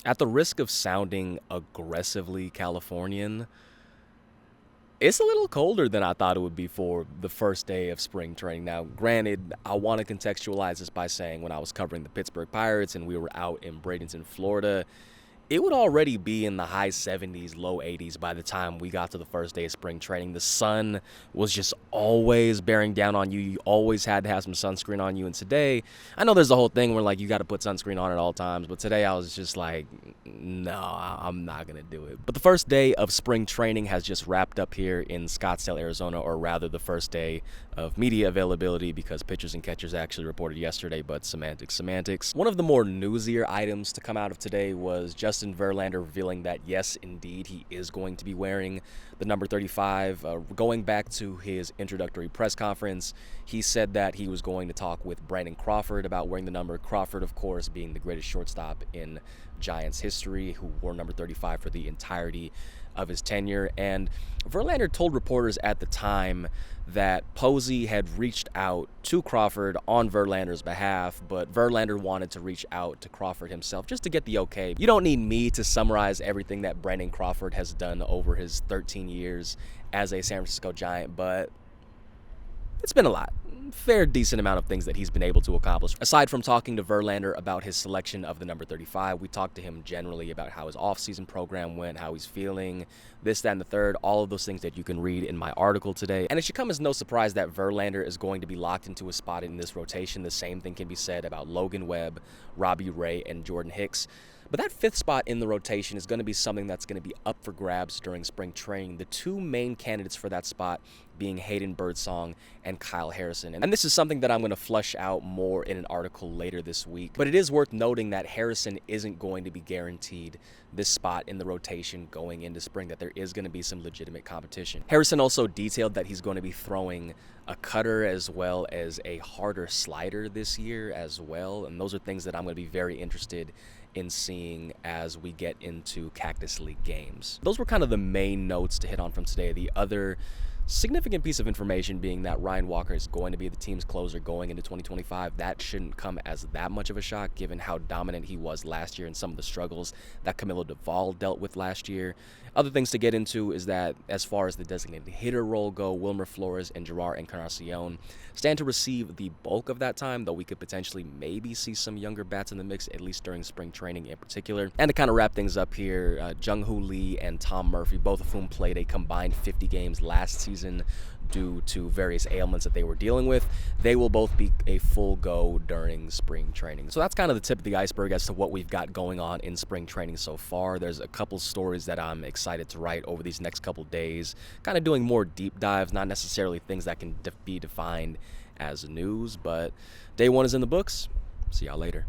At the risk of sounding aggressively Californian, it's a little colder than I thought it would be for the first day of spring training. Now, granted, I want to contextualize this by saying when I was covering the Pittsburgh Pirates and we were out in Bradenton, Florida, it would already be in the high 70s, low 80s by the time we got to the first day of spring training. The sun was just always bearing down on you. You always had to have some sunscreen on you. And today, I know there's the whole thing where like you got to put sunscreen on at all times, but today I was just like, no, I'm not going to do it. But the first day of spring training has just wrapped up here in Scottsdale, Arizona, or rather the first day of media availability because pitchers and catchers actually reported yesterday, but semantics. One of the more newsier items to come out of today was Justin Verlander revealing that yes, indeed, he is going to be wearing the number 35. Going back to his introductory press conference, he said that he was going to talk with Brandon Crawford about wearing the number. Crawford, of course, being the greatest shortstop in Giants history, who wore number 35 for the entirety of his tenure. And Verlander told reporters at the time that Posey had reached out to Crawford on Verlander's behalf, but Verlander wanted to reach out to Crawford himself just to get the okay. You don't need me to summarize everything that Brandon Crawford has done over his 13 years as a San Francisco Giant, but it's been a lot. Fair decent amount of things that he's been able to accomplish. Aside from talking to Verlander about his selection of the number 35, we talked to him generally about how his offseason program went, how he's feeling, this, that, and the third, all of those things that you can read in my article today. And it should come as no surprise that Verlander is going to be locked into a spot in this rotation. The same thing can be said about Logan Webb, Robbie Ray, and Jordan Hicks. But that fifth spot in the rotation is going to be something that's going to be up for grabs during spring training. The two main candidates for that spot being Hayden Birdsong and Kyle Harrison. And this is something that I'm going to flesh out more in an article later this week. But it is worth noting that Harrison isn't going to be guaranteed this spot in the rotation going into spring, that there is going to be some legitimate competition. Harrison also detailed that he's going to be throwing a cutter as well as a harder slider this year as well. And those are things that I'm going to be very interested in seeing as we get into Cactus League games. Those were kind of the main notes to hit on from today. The other significant piece of information being that Ryan Walker is going to be the team's closer going into 2025. That shouldn't come as that much of a shock given how dominant he was last year and some of the struggles that Camilo Duvall dealt with last year. Other things to get into is that as far as the designated hitter role go, Wilmer, Flores, and Jerar Encarnacion stand to receive the bulk of that time, though we could potentially maybe see some younger bats in the mix, at least during spring training in particular. And to kind of wrap things up here, Jung-Hoo Lee and Tom Murphy, both of whom played a combined 50 games last season due to various ailments that they were dealing with, they will both be a full go during spring training. So that's kind of the tip of the iceberg as to what we've got going on in spring training so far. There's a couple stories that I'm excited to write over these next couple days, kind of doing more deep dives, not necessarily things that can be defined as news, but day one is in the books. See y'all later.